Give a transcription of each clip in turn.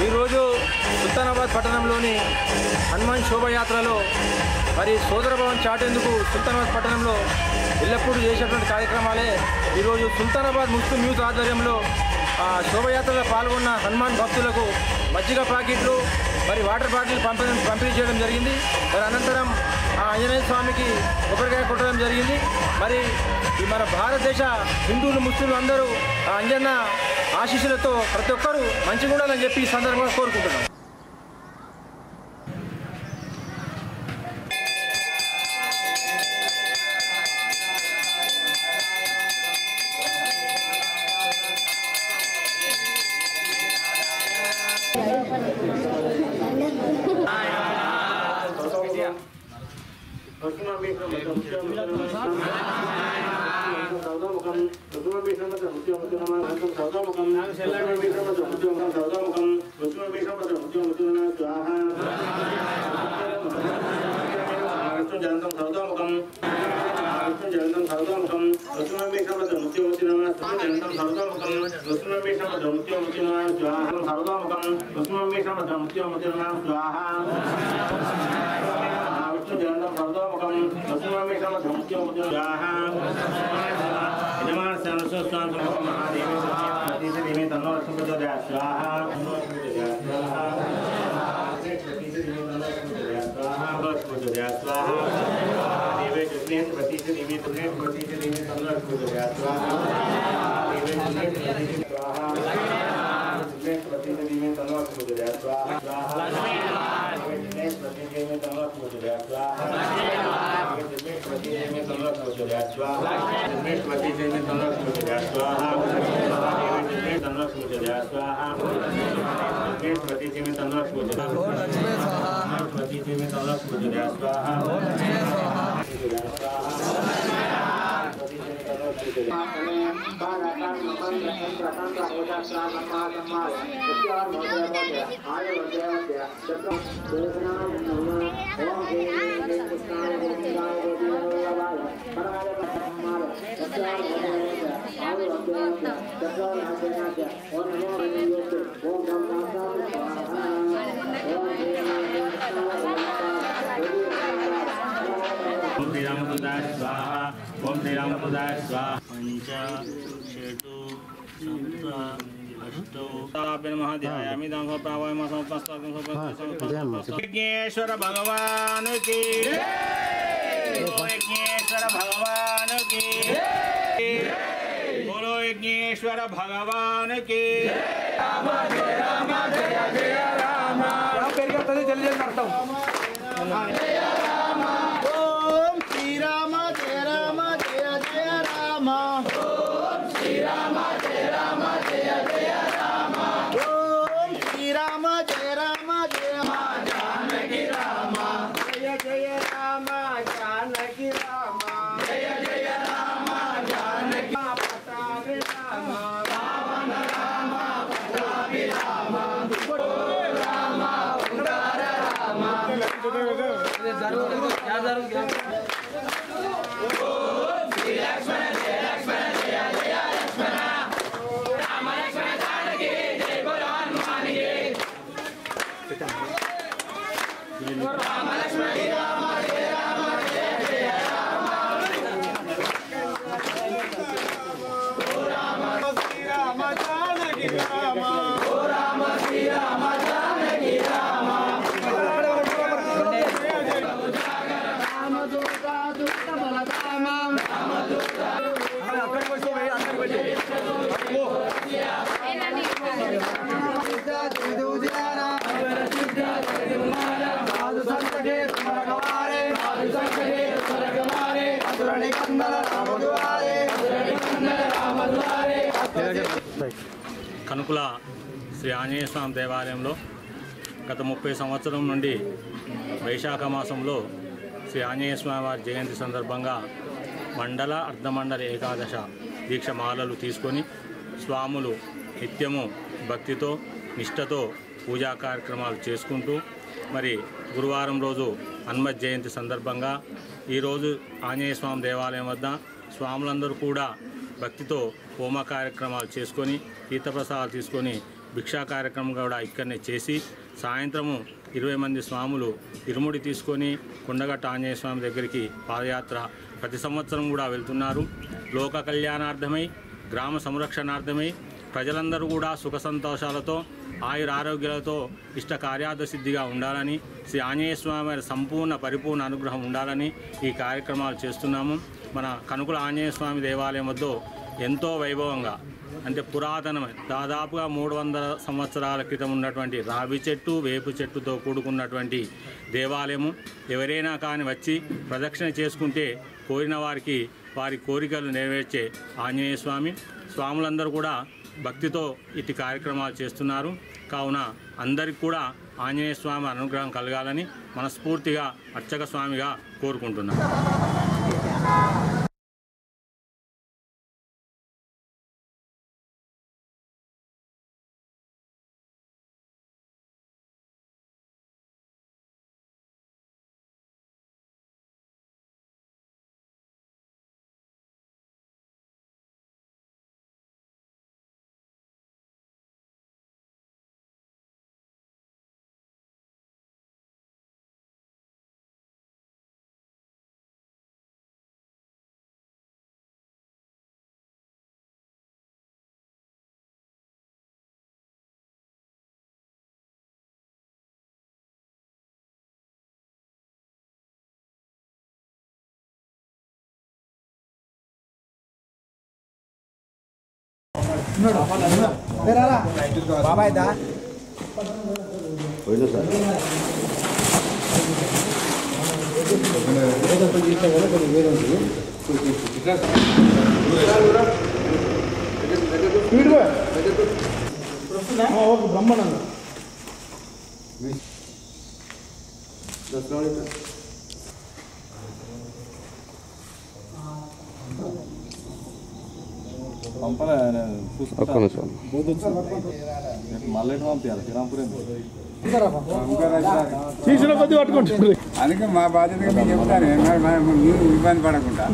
ఈరోజు సుల్తానాబాద్ పట్టణంలోని హనుమాన్ శోభయాత్రలో మరి సోదరభావం చాటేందుకు సుల్తానాబాద్ పట్టణంలో ఎల్లప్పుడూ చేసేటువంటి కార్యక్రమాలే ఈరోజు సుల్తానాబాద్ ముస్లిం యూత్ ఆధ్వర్యంలో శోభయాత్రలో పాల్గొన్న హనుమాన్ భక్తులకు మజ్జిగ ప్యాకెట్లు మరి వాటర్ బాటిల్ పంపిణీ చేయడం జరిగింది. మరి అనంతరం ఆంజనేయ స్వామికి కొబ్బరికాయ కొట్టడం జరిగింది. మరి మన భారతదేశ హిందువులు ముస్లింలు అందరూ అంజన్న ఆశీస్సులతో ప్రతి ఒక్కరూ మంచిగా ఉండాలని చెప్పి ఈ సందర్భంగా కోరుకుంటున్నాం. यज्ञेश्वर भगवान की यज्ञेश्वर भगवान की बोलो यज्ञेश्वर भगवान की राम जय राम जय जय राम जल्दी करता हूँ जय राम ओम श्री राम जय राम जय जय राम ओम श्री राम जय राम जय जय राम ओम श्री राम जय राम जय जानकी राम जय जय राम जानकी राम जय जय राम जानकी पटाभि राम रावण राम पटाभि राम राम उदार राम श्री लक्ष्मण जय लक्ष्मण जय जय लक्ष्मण राम लक्ष्मण जानकी जय बोलो हनुमान की राम लक्ष्मण राम जय राम जय जय राम ओ राम श्री राम जानकी राम ओ राम श्री राम जानकी राम राम दुर्गा दुष्ट बलराम राम दुर्गा కనుకుల శ్రీ ఆంజనేయ స్వామి దేవాలయంలో గత 30 సంవత్సరం నుండి వైశాఖ మాసంలో శ్రీ ఆంజనేయ స్వామి వారి జయంతి సందర్భంగా మండల అర్ధమండల ఏకాదశ దీక్షమాలలు తీసుకొని స్వాములు నిత్యము భక్తితో నిష్టతో పూజా కార్యక్రమాలు చేసుకుంటూ మరి గురువారం రోజు హనుమత్ జయంతి సందర్భంగా ఈరోజు ఆంజనేయ స్వామి దేవాలయం వద్ద స్వాములందరూ కూడా భక్తితో హోమ కార్యక్రమాలు చేసుకొని తీర్థప్రసాదాలు తీసుకొని భిక్షా కార్యక్రమం కూడా ఇక్కడనే చేసి సాయంత్రము 20 మంది స్వాములు ఇరుముడి తీసుకొని కొండగట్ట ఆంజనేయ స్వామి దగ్గరికి పాదయాత్ర ప్రతి సంవత్సరం కూడా వెళ్తున్నారు. లోక కళ్యాణార్థమై, గ్రామ సంరక్షణార్థమై ప్రజలందరూ కూడా సుఖ సంతోషాలతో, ఆయుర ఆరోగ్యాలతో ఇష్ట కార్యార్థ సిద్ధిగా ఉండాలని, శ్రీ ఆంజనేయ స్వామి వారి సంపూర్ణ పరిపూర్ణ అనుగ్రహం ఉండాలని ఈ కార్యక్రమాలు చేస్తున్నాము. మన కనుకుల ఆంజనేయ స్వామి దేవాలయం వద్ద ఎంతో వైభవంగా, అంటే పురాతనమైన దాదాపుగా 300 సంవత్సరాల క్రితం ఉన్నటువంటి రావి చెట్టు, వేపు చెట్టుతో కూడుకున్నటువంటి దేవాలయము. ఎవరైనా కానీ వచ్చి ప్రదక్షిణ చేసుకుంటే కోరిన వారికి వారి కోరికలు నెరవేర్చే ఆంజనేయ స్వామి. స్వాములందరూ కూడా భక్తితో ఇటు కార్యక్రమాలు చేస్తున్నారు. కావున అందరికి కూడా ఆంజనేయ స్వామి అనుగ్రహం కలగాలని మనస్ఫూర్తిగా అర్చక స్వామిగా కోరుకుంటున్నాను. బాబాయ్ దా బ్రహ్మాండంగా తీసిన కొద్ది పట్టుకుంటుంది. అందుకే మా బాధ్యతగా మీకు చెప్తాను, మీరు ఇబ్బంది పడకుండా.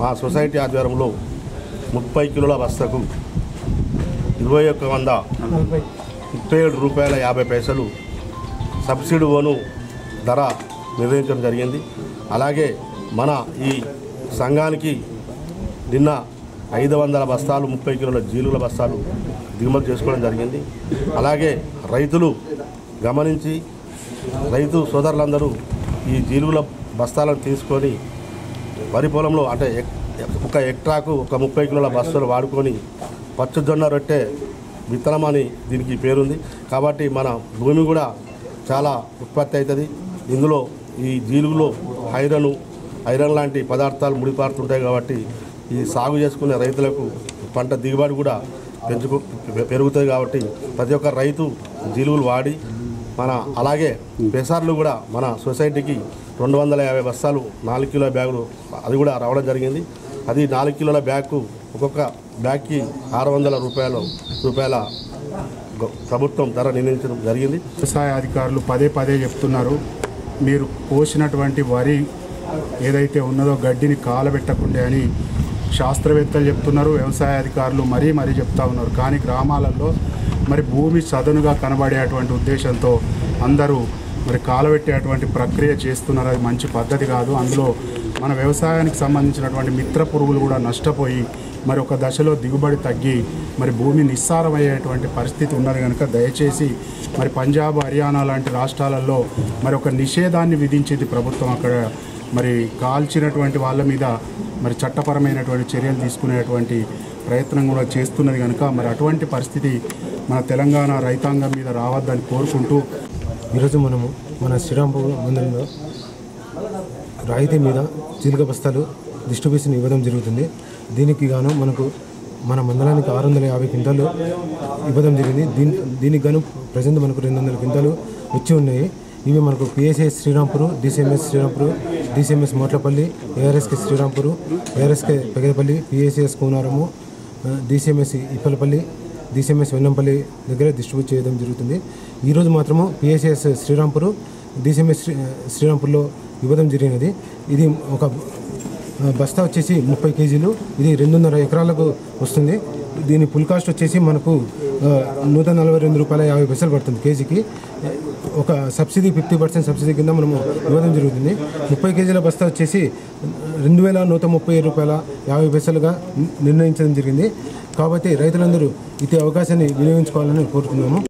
మా సొసైటీ ఆధ్వర్యంలో 30 కిలోల బస్తకు 2137 రూపాయల 50 పైసలు సబ్సిడీ ఓను ధర నిర్ణయించడం జరిగింది. అలాగే మన ఈ సంఘానికి నిన్న 500 బస్తాలు 30 కిలోల జీలుగుల బస్తాలు దిగుమతి చేసుకోవడం జరిగింది. అలాగే రైతులు గమనించి రైతు సోదరులందరూ ఈ జీలుగుల బస్తాలను తీసుకొని వరి పొలంలో, అంటే ఒక హెక్టార్కు ఒక 30 కిలోల బస్తాలు వాడుకొని పచ్చజొన్న రొట్టె విత్తనం అని దీనికి పేరుంది. కాబట్టి మన భూమి కూడా చాలా ఉత్పత్తి అవుతుంది. ఇందులో ఈ జీలుగులో ఐరన్ లాంటి పదార్థాలు ముడిపారుతుంటాయి. కాబట్టి ఈ సాగు చేసుకునే రైతులకు పంట దిగుబడి కూడా పెరుగుతుంది. కాబట్టి ప్రతి ఒక్క రైతు జీలుగులు వాడి అలాగే పెసార్లు కూడా మన సొసైటీకి 250 బస్తాలు 4 కిలోల బ్యాగులు అది కూడా రావడం జరిగింది. అది 4 కిలోల బ్యాగ్కు ఒక్కొక్క బ్యాగ్కి 600 రూపాయల ప్రభుత్వం ధర నిర్ణయించడం జరిగింది. వ్యవసాయ అధికారులు పదే చెప్తున్నారు, మీరు పోసినటువంటి వరి ఏదైతే ఉన్నదో గడ్డిని కాలబెట్టకుండే అని శాస్త్రవేత్తలు చెప్తున్నారు. వ్యవసాయ అధికారులు మరీ చెప్తా ఉన్నారు. కానీ గ్రామాలలో మరి భూమి చదునుగా కనబడేటువంటి ఉద్దేశంతో అందరూ మరి కాలబెట్టేటువంటి ప్రక్రియ చేస్తున్నారు. అది మంచి పద్ధతి కాదు. అందులో మన వ్యవసాయానికి సంబంధించినటువంటి మిత్ర పురుగులు కూడా నష్టపోయి మరి ఒక దశలో దిగుబడి తగ్గి మరి భూమి నిస్సారమయ్యేటువంటి పరిస్థితి ఉన్నది కనుక దయచేసి మరి పంజాబ్, హర్యానా లాంటి రాష్ట్రాలలో మరి ఒక నిషేధాన్ని విధించింది ప్రభుత్వం. అక్కడ మరి కాల్చినటువంటి వాళ్ళ మీద మరి చట్టపరమైనటువంటి చర్యలు తీసుకునేటువంటి ప్రయత్నం కూడా చేస్తున్నది కనుక మరి అటువంటి పరిస్థితి మన తెలంగాణ రైతాంగం మీద రావద్దని కోరుకుంటూ ఈరోజు మనము మన శ్రీరాంపూర్ మందిరంలో రాయితీ మీద జీలుగ బస్తాలు డిస్ట్రిబ్యూషన్ ఇవ్వడం జరుగుతుంది. దీనికి గాను మనకు మన మండలానికి 650 క్వింటాలు ఇవ్వడం జరిగింది. దీనికి గాను ప్రజెంట్ మనకు 200 క్వింటాలు వచ్చి ఉన్నాయి. ఇవి మనకు PSS Srirampur, DCMS Srirampur, DCMS Motlapalli, ARSK Srirampur, ARSK Pegadapalli, PSS Konaramu, DCMS Ippalapalli, DCMS Vennampalli దగ్గర డిస్ట్రిబ్యూట్ చేయడం జరుగుతుంది. ఈరోజు మాత్రము పిఎస్ఎస్ శ్రీరాంపూర్, డిసిఎంఎస్ శ్రీరాంపూర్లో ఇవ్వడం జరిగినది. ఇది ఒక బస్తా వచ్చేసి 30 కేజీలు. ఇది 2.5 ఎకరాలకు వస్తుంది. దీని ఫుల్ కాస్ట్ వచ్చేసి మనకు 142 రూపాయల 50 పైసలు పడుతుంది కేజీకి. ఒక సబ్సిడీ 50% సబ్సిడీ కింద మనము ఇవ్వడం జరుగుతుంది. 30 కేజీల బస్తా వచ్చేసి 2130 రూపాయల 50 పైసలుగా నిర్ణయించడం జరిగింది. కాబట్టి రైతులందరూ ఇదే అవకాశాన్ని వినియోగించుకోవాలని కోరుతున్నాము.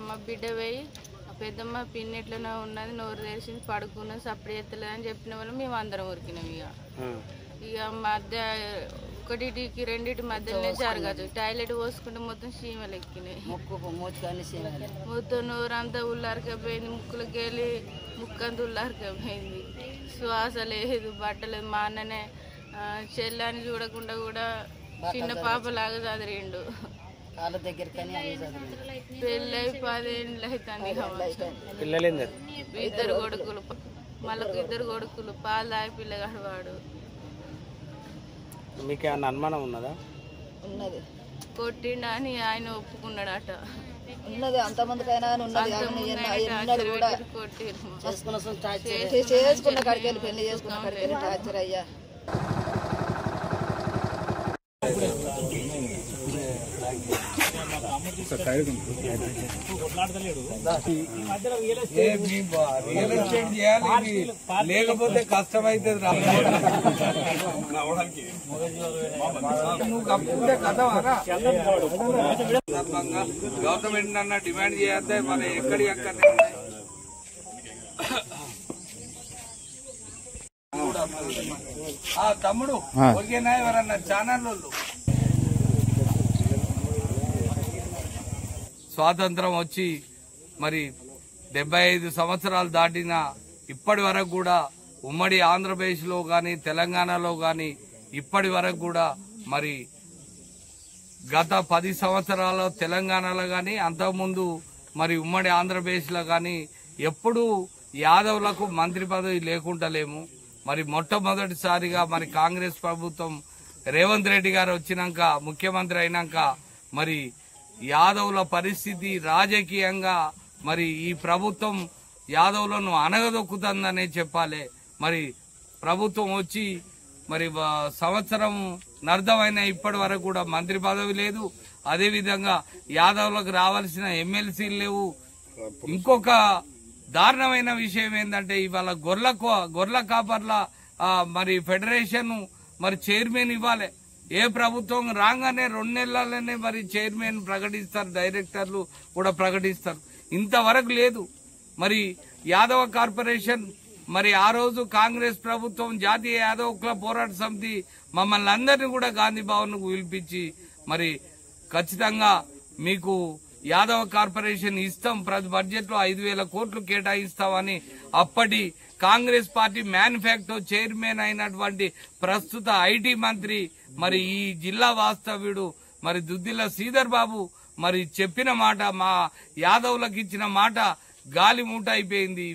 మా బిడ్డ పోయి పెద్దమ్మ పిన్ని ఎట్లనే ఉన్నది, నోరు తెరిచింది, పడుకున్నది, సప్పుడు ఎత్తలేదు అని చెప్పిన వాళ్ళు మేము అందరం ఉరికినాం. ఇక మధ్య ఒకటికి రెండింటి మధ్యలోనే జరగదు. టాయిలెట్ పోసుకుంటే మొత్తం చీమలు ఎక్కినాయి. మొత్తం నోరంతా ఉల్లారికపోయింది, ముక్కులకి వెళ్ళి ముక్కంతా ఉల్లారికపోయింది. శ్వాస లేదు, బట్టలేదు. మా అన్ననే చెల్లని చూడకుండా కూడా చిన్న పాపలాగా చదిరిండు. పెళ్ళై 10 ఏళ్ళు అవుతుంది. ఇద్దరు కొడుకులు, మళ్ళీ 2 కొడుకులు. పాలు తాగి పిల్లగాడు వాడు. మీకు ఏమన్నా అనుమానం ఉన్నదా? ఉన్నది. కొట్టిండా అని ఆయన ఒప్పుకున్నాడట. ఉన్నది అంతమందికైనా చేసుకున్న కాడికి వెళ్ళి పెళ్లి చేసుకున్న కాడికి వెళ్ళి టార్చర్ అయ్యా. లేకపోతే కష్టమైతుంది నువ్వు కప్పుకుంటే కథమారా. గవర్నమెంట్ అన్న డిమాండ్ చేస్తే మన ఎక్కడి అక్కడ తమ్ముడు ఓకేనా ఎవరన్నా ఛానల్ వాళ్ళు. స్వాతంత్రం వచ్చి మరి 75 సంవత్సరాలు దాటిన ఇప్పటి వరకు కూడా ఉమ్మడి ఆంధ్రప్రదేశ్లో కానీ తెలంగాణలో కానీ ఇప్పటి వరకు కూడా మరి గత 10 సంవత్సరాల తెలంగాణలో కానీ అంతకుముందు మరి ఉమ్మడి ఆంధ్రప్రదేశ్లో కానీ ఎప్పుడూ యాదవులకు మంత్రి పదవి లేకుంటలేము. మరి మొట్టమొదటిసారిగా మరి కాంగ్రెస్ ప్రభుత్వం రేవంత్ రెడ్డి గారు వచ్చినాక ముఖ్యమంత్రి అయినాక మరి యాదవుల పరిస్థితి రాజకీయంగా మరి ఈ ప్రభుత్వం యాదవులను అనగదొక్కుతుందనే చెప్పాలి. మరి ప్రభుత్వం వచ్చి మరి సంవత్సరం నర్ధమైన ఇప్పటి వరకు కూడా మంత్రి పదవి లేదు. అదేవిధంగా యాదవులకు రావాల్సిన ఎమ్మెల్సీలు లేవు. ఇంకొక దారుణమైన విషయం ఏంటంటే ఇవాళ గొర్రెల కాపర్ల మరి ఫెడరేషన్ మరి చైర్మన్ ఇవ్వాలి. ఏ ప్రభుత్వం రాగానే 2 నెలలనే మరి చైర్మన్ ప్రకటిస్తారు, డైరెక్టర్లు కూడా ప్రకటిస్తారు. ఇంతవరకు లేదు. మరి యాదవ కార్పొరేషన్ మరి ఆ రోజు కాంగ్రెస్ ప్రభుత్వం జాతీయ యాదవ క్లబ్ పోరాట సమితి మమ్మల్ని అందరినీ కూడా గాంధీ భవన్ కు పిలిపించి మరి ఖచ్చితంగా మీకు యాదవ కార్పొరేషన్ ఇస్తాం, ప్రతి బడ్జెట్ లో 5,000 కోట్లు కేటాయిస్తామని అప్పటి కాంగ్రెస్ పార్టీ మేనిఫెస్టో చైర్మన్ అయినటువంటి ప్రస్తుత ఐటీ మంత్రి మరి ఈ జిల్లా వాస్తవ్యుడు మరి దుద్దిల్ల శ్రీధర్ బాబు మరి చెప్పిన మాట, మా యాదవులకు ఇచ్చిన మాట గాలి మూట అయిపోయింది.